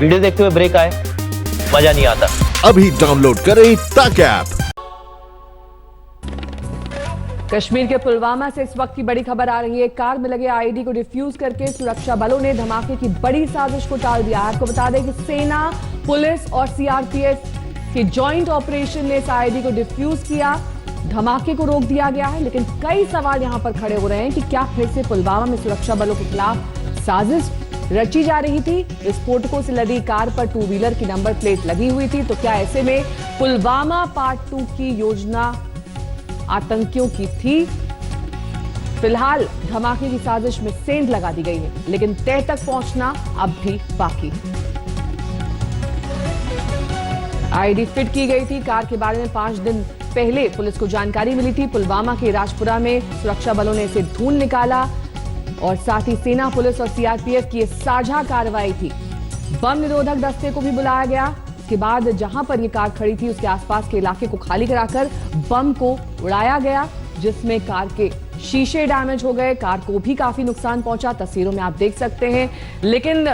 Video देखते हुए break आए, मजा नहीं आता। अभी डाउनलोड करें तक ऐप। कश्मीर के पुलवामा से इस वक्त की बड़ी खबर आ रही है। कार में लगे आईडी को डिफ्यूज करके सुरक्षा बलों ने धमाके की बड़ी साजिश को टाल दिया। आपको बता दें कि सेना, पुलिस और सीआरपीएफ के जॉइंट ऑपरेशन ने इस आईडी को डिफ्यूज किया, धमाके को रोक दिया गया है। लेकिन कई सवाल यहां पर खड़े हो रहे हैं कि क्या फिर से पुलवामा में सुरक्षा बलों के खिलाफ साजिश रची जा रही थी? विस्फोटकों से लदी कार पर टू व्हीलर की नंबर प्लेट लगी हुई थी, तो क्या ऐसे में पुलवामा पार्ट 2 की योजना आतंकियों की थी? फिलहाल धमाके की साजिश में सेंध लगा दी गई है, लेकिन तय तक पहुंचना अब भी बाकी है। आईडी फिट की गई थी। कार के बारे में 5 दिन पहले पुलिस को जानकारी मिली थी। पुलवामा के राजपुरा में सुरक्षा बलों ने इसे ढूंढ निकाला और साथ ही सेना, पुलिस और सीआरपीएफ की साझा कार्रवाई थी। बम निरोधक दस्ते को भी बुलाया गया। इसके बाद जहां पर यह कार खड़ी थी उसके आसपास के इलाके को खाली कराकर बम को उड़ाया गया, जिसमें कार के शीशे डैमेज हो गए, कार को भी काफी नुकसान पहुंचा। तस्वीरों में आप देख सकते हैं। लेकिन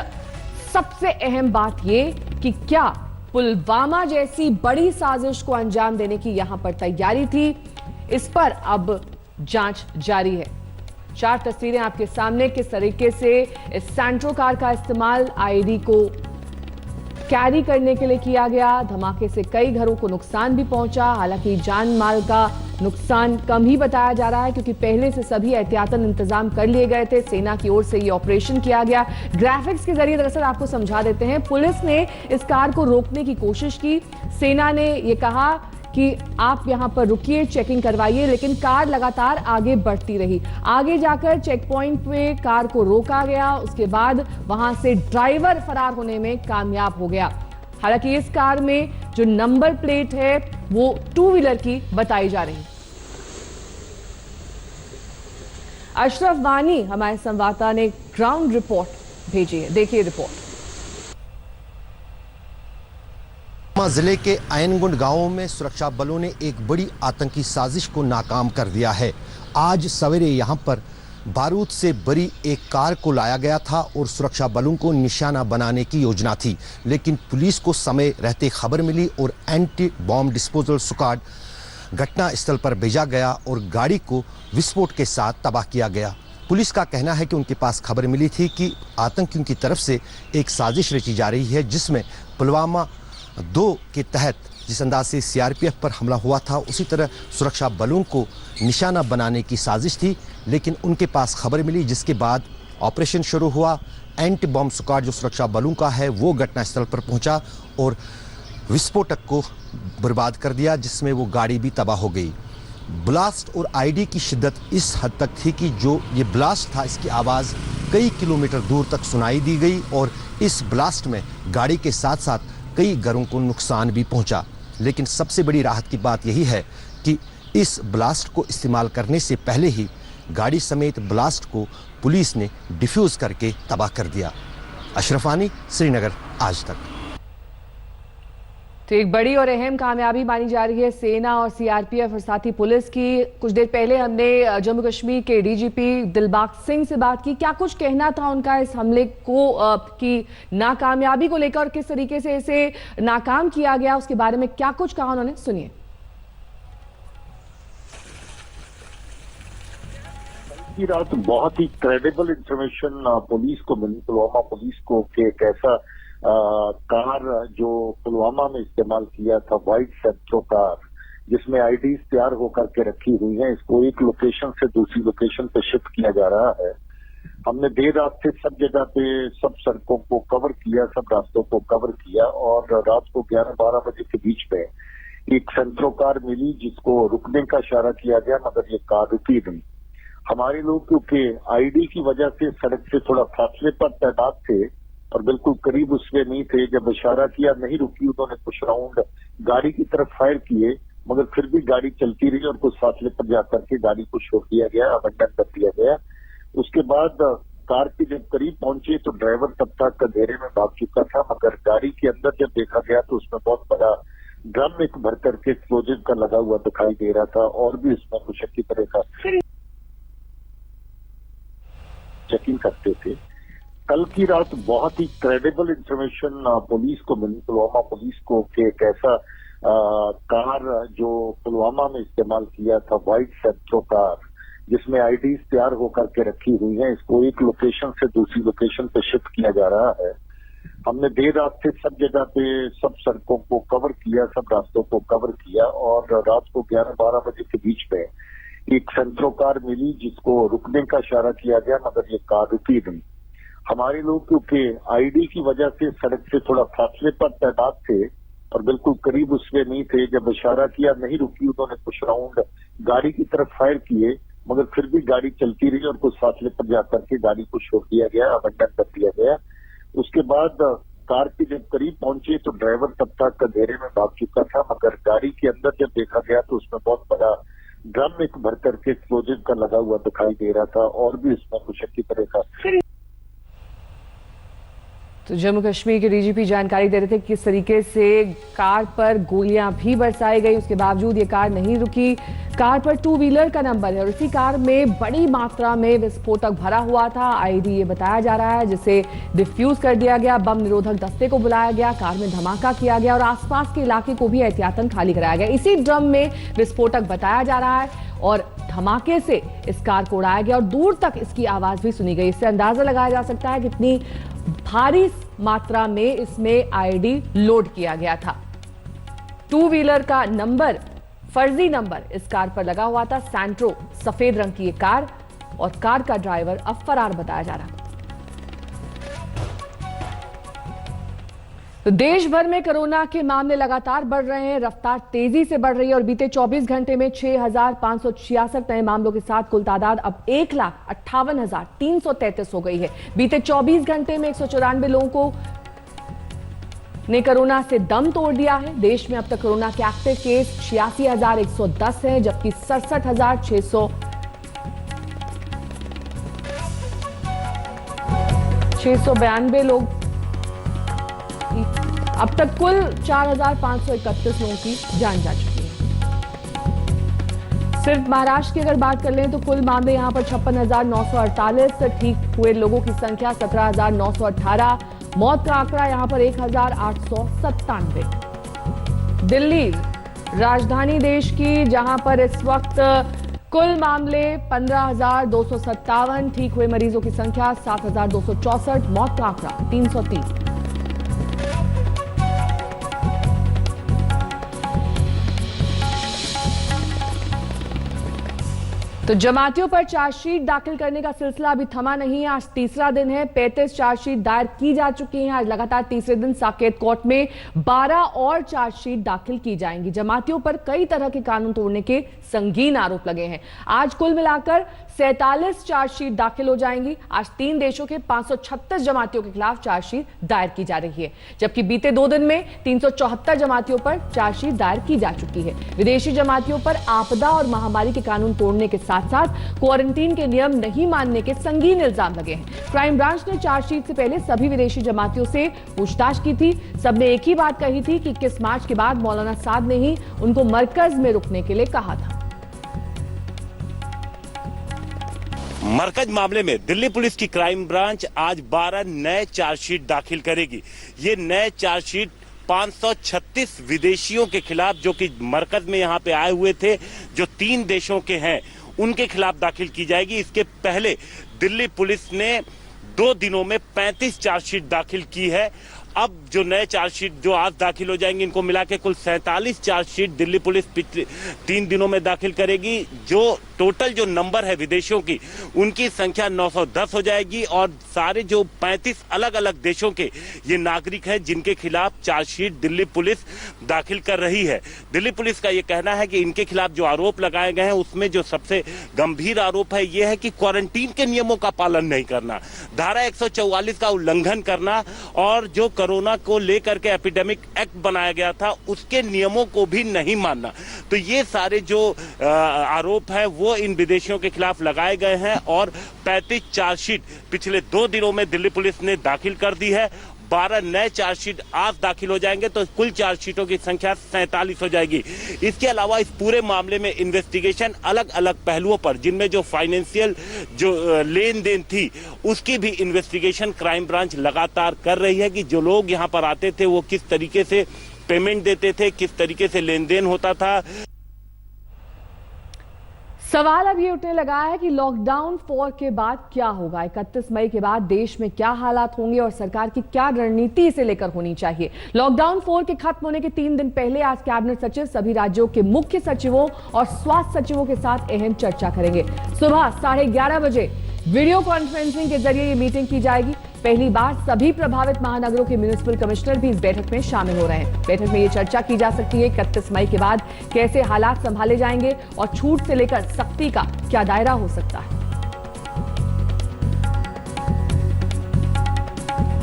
सबसे अहम बात यह कि क्या पुलवामा जैसी बड़ी साजिश को अंजाम देने की यहां पर तैयारी थी? इस पर अब जांच जारी है। 4 तस्वीरें आपके सामने। किस तरीके से इस सैंट्रो कार का इस्तेमाल आईडी को कैरी करने के लिए किया गया। धमाके से कई घरों को नुकसान भी पहुंचा। हालांकि जान माल का नुकसान कम ही बताया जा रहा है, क्योंकि पहले से सभी एहतियातन इंतजाम कर लिए गए थे। सेना की ओर से ये ऑपरेशन किया गया। ग्राफिक्स के जरिए दरअसल आपको समझा देते हैं। पुलिस ने इस कार को रोकने की कोशिश की। सेना ने यह कहा कि आप यहां पर रुकिए, चेकिंग करवाइए, लेकिन कार लगातार आगे बढ़ती रही। आगे जाकर चेक पॉइंट पे कार को रोका गया। उसके बाद वहां से ड्राइवर फरार होने में कामयाब हो गया। हालांकि इस कार में जो नंबर प्लेट है वो टू व्हीलर की बताई जा रही। अशरफ वानी हमारे संवाददाता ने ग्राउंड रिपोर्ट भेजी है, देखिए रिपोर्ट। जिले के आयनगुंड गांव में सुरक्षा बलों ने एक बड़ी आतंकी साजिश को नाकाम कर दिया है। आज सवेरे यहां पर बारूद से भरी एक कार को लाया गया था और सुरक्षा बलों को निशाना बनाने की योजना थी, लेकिन पुलिस को समय रहते खबर मिली और एंटी बॉम्ब डिस्पोजल स्क्वाड घटनास्थल पर भेजा गया और गाड़ी को विस्फोट के साथ तबाह किया गया। पुलिस का कहना है कि उनके पास खबर मिली थी कि आतंकियों की तरफ से एक साजिश रची जा रही है, जिसमें पुलवामा 2 के तहत जिस अंदाज से सीआरपीएफ पर हमला हुआ था, उसी तरह सुरक्षा बलों को निशाना बनाने की साजिश थी। लेकिन उनके पास खबर मिली, जिसके बाद ऑपरेशन शुरू हुआ। एंटी बॉम्ब स्क्वाड जो सुरक्षा बलों का है वो घटनास्थल पर पहुंचा और विस्फोटक को बर्बाद कर दिया, जिसमें वो गाड़ी भी तबाह हो गई। ब्लास्ट और आईडी की शिद्दत इस हद तक थी कि जो ये ब्लास्ट था, इसकी आवाज़ कई किलोमीटर दूर तक सुनाई दी गई और इस ब्लास्ट में गाड़ी के साथ साथ कई घरों को नुकसान भी पहुंचा। लेकिन सबसे बड़ी राहत की बात यही है कि इस ब्लास्ट को इस्तेमाल करने से पहले ही गाड़ी समेत ब्लास्ट को पुलिस ने डिफ्यूज करके तबाह कर दिया। अशरफ वानी, श्रीनगर, आज तक। तो एक बड़ी और अहम कामयाबी मानी जा रही है सेना और सीआरपीएफ और साथ ही पुलिस की। कुछ देर पहले हमने जम्मू कश्मीर के डीजीपी दिलबाग सिंह से बात की। क्या कुछ कहना था उनका इस हमले को की नाकामयाबी को लेकर और किस तरीके से इसे नाकाम किया गया, उसके बारे में क्या कुछ कहा उन्होंने, सुनिए। रात बहुत ही क्रेडिबल इंफॉर्मेशन पुलिस को मिली, पुलवामा पुलिस को, कि एक ऐसा कार जो पुलवामा में इस्तेमाल किया था, व्हाइट सैंट्रो कार, जिसमें आईडीज तैयार होकर के रखी हुई हैं, इसको एक लोकेशन से दूसरी लोकेशन पे शिफ्ट किया जा रहा है। हमने देर रात से सब जगह पे सब सड़कों को कवर किया, सब रास्तों को कवर किया और रात को 11-12 बजे के बीच में एक सैंट्रो कार मिली, जिसको रुकने का इशारा किया गया, मगर ये कार रुकी नहीं। हमारे लोग क्योंकि आईडी की वजह से सड़क से थोड़ा फासले पर तैनात थे और बिल्कुल करीब उसमें नहीं थे, जब इशारा किया नहीं रुकी, उन्होंने कुछ राउंड गाड़ी की तरफ फायर किए, मगर फिर भी गाड़ी चलती रही और कुछ फासले पर जाकर के गाड़ी को छोड़ दिया गया, अबंडन कर दिया गया। उसके बाद कार के जब करीब पहुंचे तो ड्राइवर तब तक अंधेरे में भाग चुका था, मगर गाड़ी के अंदर जब देखा गया तो उसमें बहुत बड़ा ड्रम एक भर करके एक्सप्लोजिव का लगा हुआ दिखाई दे रहा था और भी उसमें कुछ अच्छी तरह का चेकिंग करते थे। कल की रात बहुत ही क्रेडिबल इंफॉर्मेशन पुलिस को मिली, पुलवामा पुलिस को, कि एक ऐसा कार जो पुलवामा में इस्तेमाल किया था, व्हाइट सेंट्रो कार, जिसमें आईडीज तैयार होकर के रखी हुई हैं, इसको एक लोकेशन से दूसरी लोकेशन पे शिफ्ट किया जा रहा है। हमने देर रात से सब जगह पे सब सड़कों को कवर किया, सब रास्तों को कवर किया और रात को 11-12 बजे के बीच में एक सेंट्रो कार मिली जिसको रुकने का इशारा किया गया, मगर ये कार रुकी नहीं। हमारे लोग क्योंकि आईडी की वजह से सड़क से थोड़ा फासले पर तैनात थे और बिल्कुल करीब उसमें नहीं थे, जब इशारा किया नहीं रुकी, उन्होंने कुछ राउंड गाड़ी की तरफ फायर किए, मगर फिर भी गाड़ी चलती रही और कुछ फासले पर जाकर के गाड़ी को छोड़ दिया गया, अबंडन कर दिया गया। उसके बाद कार के जब करीब पहुंचे तो ड्राइवर तब तक अंधेरे में भाग चुका था, मगर गाड़ी के अंदर जब देखा गया तो उसमें बहुत बड़ा ड्रम एक भर करके एक्सप्लोजिव का लगा हुआ दिखाई दे रहा था और भी उसमें कुछ अच्छी तरह का। तो जम्मू कश्मीर के डीजीपी जानकारी दे रहे थे कि किस तरीके से कार पर गोलियां भी बरसाई गई, उसके बावजूद ये कार नहीं रुकी। कार पर 2 व्हीलर का नंबर है और इसी कार में बड़ी मात्रा में विस्फोटक भरा हुआ था, आईडी ये बताया जा रहा है, जिसे डिफ्यूज कर दिया गया। बम निरोधक दस्ते को बुलाया गया, कार में धमाका किया गया और आसपास के इलाके को भी एहतियातन खाली कराया गया। इसी ड्रम में विस्फोटक बताया जा रहा है और धमाके से इस कार को उड़ाया गया और दूर तक इसकी आवाज भी सुनी गई। इससे अंदाजा लगाया जा सकता है कितनी भारी मात्रा में इसमें आईडी लोड किया गया था। 2 व्हीलर का नंबर, फर्जी नंबर इस कार पर लगा हुआ था, सैंट्रो सफेद रंग की ये कार, और कार का ड्राइवर अब फरार बताया जा रहा है। तो देश भर में कोरोना के मामले लगातार बढ़ रहे हैं, रफ्तार तेजी से बढ़ रही है और बीते 24 घंटे में 6,566 नए मामलों के साथ कुल तादाद अब 1,58,333 हो गई है। बीते 24 घंटे में 194 लोगों ने कोरोना से दम तोड़ दिया है। देश में अब तक कोरोना के एक्टिव केस 86,110 हैं, जबकि 692 लोग, अब तक कुल 4,531 लोगों की जान जा चुकी है। सिर्फ महाराष्ट्र की अगर बात कर लें तो कुल मामले यहां पर 56,948, ठीक हुए लोगों की संख्या 17,918, मौत का आंकड़ा यहां पर 1,897। दिल्ली राजधानी देश की, जहां पर इस वक्त कुल मामले 15,257, ठीक हुए मरीजों की संख्या 7,264, मौत का आंकड़ा 330। तो जमातियों पर चार्जशीट दाखिल करने का सिलसिला अभी थमा नहीं है। आज तीसरा दिन है, 35 चार्जशीट दायर की जा चुकी हैं। आज लगातार तीसरे दिन साकेत कोर्ट में 12 और चार्जशीट दाखिल की जाएंगी। जमातियों पर कई तरह के कानून तोड़ने के संगीन आरोप लगे हैं। आज कुल मिलाकर 47 चार्जशीट दाखिल हो जाएंगी। आज 3 देशों के 536 जमातियों के खिलाफ चार्जशीट दायर की जा रही है, जबकि बीते 2 दिन में 374 जमातियों पर चार्जशीट दायर की जा चुकी है। विदेशी जमातियों पर आपदा और महामारी के कानून तोड़ने के साथ साथ क्वारंटीन के नियम नहीं मानने के संगीन इल्जाम लगे हैं। क्राइम ब्रांच ने चार्जशीट से पहले सभी विदेशी जमातियों से पूछताछ की थी। सबने एक ही बात कही थी कि 21 मार्च के बाद मौलाना साद ने ही उनको मरकज में रुकने के लिए कहा था। मरकज मामले में दिल्ली पुलिस की क्राइम ब्रांच आज 12 नए चार्जशीट दाखिल करेगी। ये नए चार्जशीट 536 विदेशियों के खिलाफ, जो कि मरकज में यहाँ पे आए हुए थे, जो 3 देशों के हैं, उनके खिलाफ दाखिल की जाएगी। इसके पहले दिल्ली पुलिस ने 2 दिनों में 35 चार्जशीट दाखिल की है। अब जो नए चार्जशीट जो आज दाखिल हो जाएंगे, इनको मिला के कुल 47 चार्जशीट दिल्ली पुलिस पिछले 3 दिनों में दाखिल करेगी। जो टोटल जो नंबर है विदेशियों की, उनकी संख्या 910 हो जाएगी और सारे जो 35 अलग अलग देशों के ये नागरिक हैं जिनके खिलाफ चार्जशीट दिल्ली पुलिस दाखिल कर रही है। दिल्ली पुलिस का ये कहना है कि इनके खिलाफ जो आरोप लगाए गए हैं, उसमें जो सबसे गंभीर आरोप है ये है कि क्वारंटीन के नियमों का पालन नहीं करना, धारा 144 का उल्लंघन करना और जो कोरोना को लेकर के एपिडेमिक एक्ट बनाया गया था उसके नियमों को भी नहीं मानना। तो ये सारे जो आरोप है वो इन विदेशियों के खिलाफ लगाए गए हैं और 35 चार्जशीट पिछले 2 दिनों में दिल्ली पुलिस ने दाखिल कर दी है। 12 नए चार्जशीट आज दाखिल हो जाएंगे तो कुल चार्जशीटों की संख्या 47 हो जाएगी। इसके अलावा इस पूरे मामले में इन्वेस्टिगेशन अलग अलग पहलुओं पर, जिनमें जो फाइनेंशियल जो लेन देन थी उसकी भी इन्वेस्टिगेशन क्राइम ब्रांच लगातार कर रही है कि जो लोग यहाँ पर आते थे वो किस तरीके से पेमेंट देते थे, किस तरीके से लेन देन होता था। सवाल अब ये उठने लगा है कि लॉकडाउन 4 के बाद क्या होगा, 31 मई के बाद देश में क्या हालात होंगे और सरकार की क्या रणनीति इसे लेकर होनी चाहिए। लॉकडाउन 4 के खत्म होने के 3 दिन पहले आज कैबिनेट सचिव सभी राज्यों के मुख्य सचिवों और स्वास्थ्य सचिवों के साथ अहम चर्चा करेंगे। सुबह 11:30 बजे वीडियो कॉन्फ्रेंसिंग के जरिए ये मीटिंग की जाएगी। पहली बार सभी प्रभावित महानगरों के म्युनिसिपल कमिश्नर भी इस बैठक में शामिल हो रहे हैं। बैठक में ये चर्चा की जा सकती है 31 मई के बाद कैसे हालात संभाले जाएंगे और छूट से लेकर सख्ती का क्या दायरा हो सकता है।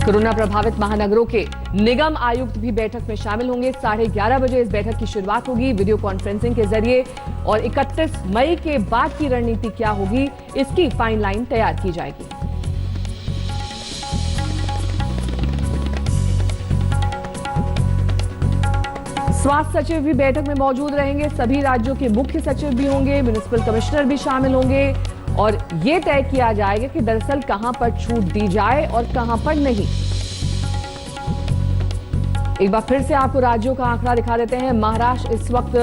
कोरोना प्रभावित महानगरों के निगम आयुक्त भी बैठक में शामिल होंगे। 11:30 बजे इस बैठक की शुरुआत होगी वीडियो कॉन्फ्रेंसिंग के जरिए और 31 मई के बाद की रणनीति क्या होगी, इसकी फाइन लाइन तैयार की जाएगी। स्वास्थ्य सचिव भी बैठक में मौजूद रहेंगे। सभी राज्यों के मुख्य सचिव भी होंगे, म्युनिसिपल कमिश्नर भी शामिल होंगे और यह तय किया जाएगा कि दरअसल कहां पर छूट दी जाए और कहां पर नहीं। एक बार फिर से आपको राज्यों का आंकड़ा दिखा देते हैं। महाराष्ट्र इस वक्त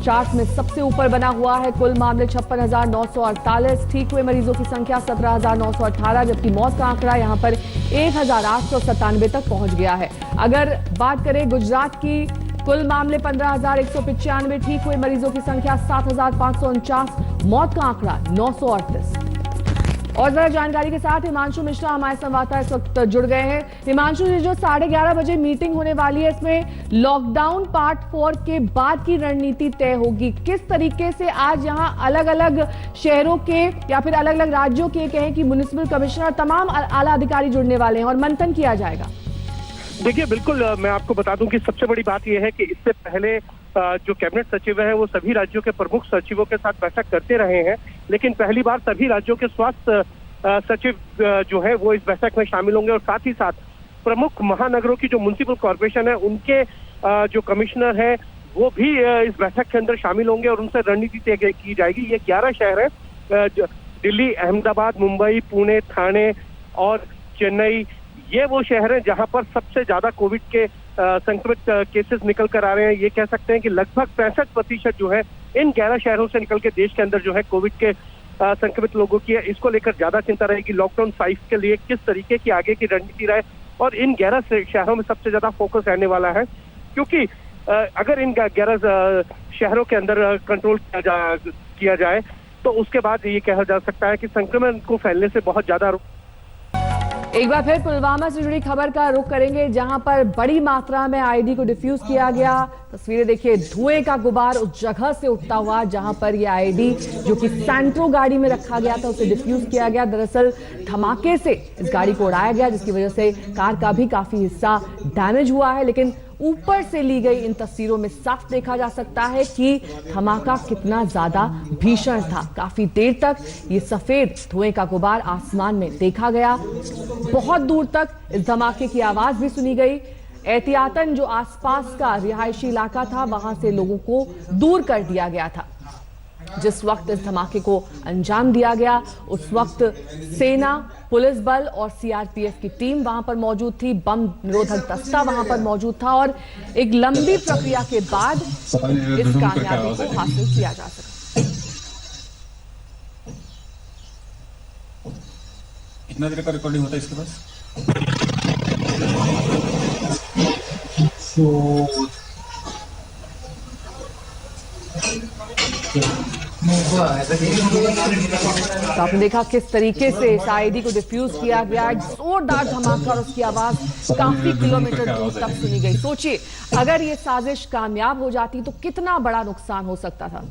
चार्ट में सबसे ऊपर बना हुआ है। कुल मामले 56,948, ठीक हुए मरीजों की संख्या 17,918, जबकि मौत का आंकड़ा यहां पर 1,897 तक पहुंच गया है। अगर बात करें गुजरात की, कुल मामले 15,195, ठीक हुए मरीजों की संख्या 7,549, मौत का आंकड़ा 938। और जरा जानकारी के साथ हिमांशु मिश्रा हमारे संवाददाता इस वक्त जुड़ गए हैं। हिमांशु जी, जो 11:30 बजे मीटिंग होने वाली है, इसमें लॉकडाउन पार्ट 4 के बाद की रणनीति तय होगी। किस तरीके से आज यहाँ अलग अलग शहरों के या फिर अलग अलग राज्यों के कहें कि म्युनिसिपल कमिश्नर, तमाम आला अधिकारी जुड़ने वाले हैं और मंथन किया जाएगा? देखिए, बिल्कुल मैं आपको बता दूं कि सबसे बड़ी बात यह है कि इससे पहले जो कैबिनेट सचिव है वो सभी राज्यों के प्रमुख सचिवों के साथ बैठक करते रहे हैं, लेकिन पहली बार सभी राज्यों के स्वास्थ्य सचिव जो है वो इस बैठक में शामिल होंगे और साथ ही साथ प्रमुख महानगरों की जो म्युनिसिपल कॉर्पोरेशन है उनके जो कमिश्नर है वो भी इस बैठक के अंदर शामिल होंगे और उनसे रणनीति तय की जाएगी। ये 11 शहर है, दिल्ली, अहमदाबाद, मुंबई, पुणे, ठाणे और चेन्नई। ये वो शहर हैं जहां पर सबसे ज्यादा कोविड के संक्रमित केसेस निकल कर आ रहे हैं। ये कह सकते हैं कि लगभग 65% जो है इन 11 शहरों से निकल के देश के अंदर जो है कोविड के संक्रमित लोगों की है। इसको लेकर ज्यादा चिंता रहेगी। लॉकडाउन 5 के लिए किस तरीके की आगे की रणनीति रहे और इन 11 शहरों में सबसे ज्यादा फोकस रहने वाला है, क्योंकि अगर इन 11 शहरों के अंदर कंट्रोल किया जाए तो उसके बाद ये कहा जा सकता है कि संक्रमण को फैलने से बहुत ज्यादा। एक बार फिर पुलवामा से जुड़ी खबर का रुख करेंगे, जहां पर बड़ी मात्रा में आईडी को डिफ्यूज किया गया। तस्वीरें देखिए, धुएं का गुबार उस जगह से उठता हुआ जहां पर यह आईडी जो कि सैंट्रो गाड़ी में रखा गया था उसे डिफ्यूज किया गया। दरअसल धमाके से इस गाड़ी को उड़ाया गया, जिसकी वजह से कार का भी काफी हिस्सा डैमेज हुआ है। लेकिन ऊपर से ली गई इन तस्वीरों में साफ देखा जा सकता है कि धमाका कितना ज्यादा भीषण था। काफी देर तक ये सफेद धुएं का गुबार आसमान में देखा गया। बहुत दूर तक इस धमाके की आवाज भी सुनी गई। एहतियातन जो आसपास का रिहायशी इलाका था वहां से लोगों को दूर कर दिया गया था। जिस वक्त इस धमाके को अंजाम दिया गया उस वक्त सेना, पुलिस बल और सीआरपीएफ की टीम वहां पर मौजूद थी। बम निरोधक दस्ता वहां पर मौजूद था और एक लंबी प्रक्रिया के बाद इस कामयाबी को हासिल किया जा सका। कितना देर का रिकॉर्डिंग होता है इसके पास? तो आपने देखा किस तरीके से इस आईडी को डिफ्यूज किया गया। जोरदार धमाका और उसकी आवाज काफी किलोमीटर दूर तक सुनी गई। सोचिए, अगर ये साजिश कामयाब हो जाती तो कितना बड़ा नुकसान हो सकता था।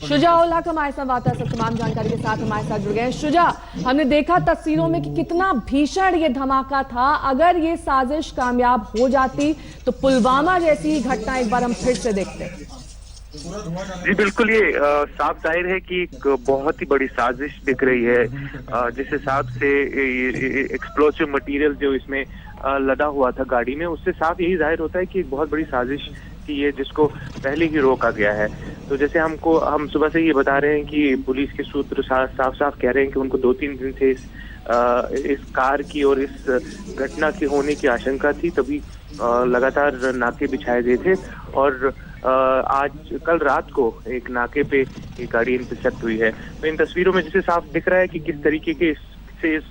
शुजा उल हक हमारे संवाददाता तमाम जानकारी के साथ हमारे साथ जुड़ गए हैं। शुजा, हमने देखा तस्वीरों में कि कितना भीषण ये धमाका था। अगर ये साजिश कामयाब हो जाती तो पुलवामा जैसी घटना एक बार हम फिर से देखते हैं। जी बिल्कुल, ये साफ जाहिर है कि एक बहुत ही बड़ी साजिश दिख रही है। जिस हिसाब से एक्सप्लोसिव मटेरियल जो इसमें लदा हुआ था गाड़ी में, उससे साफ यही जाहिर होता है कि एक बहुत बड़ी साजिश थी ये, जिसको पहले ही रोका गया है। तो जैसे हम सुबह से ये बता रहे हैं कि पुलिस के सूत्र साफ साफ कह रहे हैं कि उनको 2-3 दिन से इस कार की और इस घटना के होने की आशंका थी, तभी लगातार नाके बिछाए गए थे। और कल रात को एक नाके पे ये गाड़ी इंटरसेप्ट हुई है। तो इन तस्वीरों में जैसे साफ दिख रहा है कि किस तरीके के इस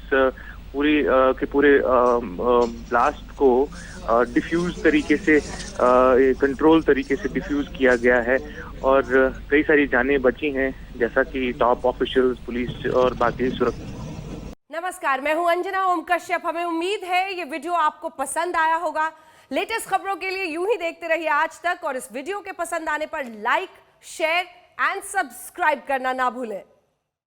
पूरे ब्लास्ट को डिफ्यूज तरीके से, कंट्रोल तरीके से डिफ्यूज किया गया है और कई सारी जानें बची हैं, जैसा कि टॉप ऑफिशियल्स, पुलिस और बाकी सुरक्षा। नमस्कार, मैं हूं अंजना ओम कश्यप। हमें उम्मीद है ये वीडियो आपको पसंद आया होगा। लेटेस्ट खबरों के लिए यूं ही देखते रहिए आज तक, और इस वीडियो के पसंद आने पर लाइक, शेयर एंड सब्सक्राइब करना ना भूलें।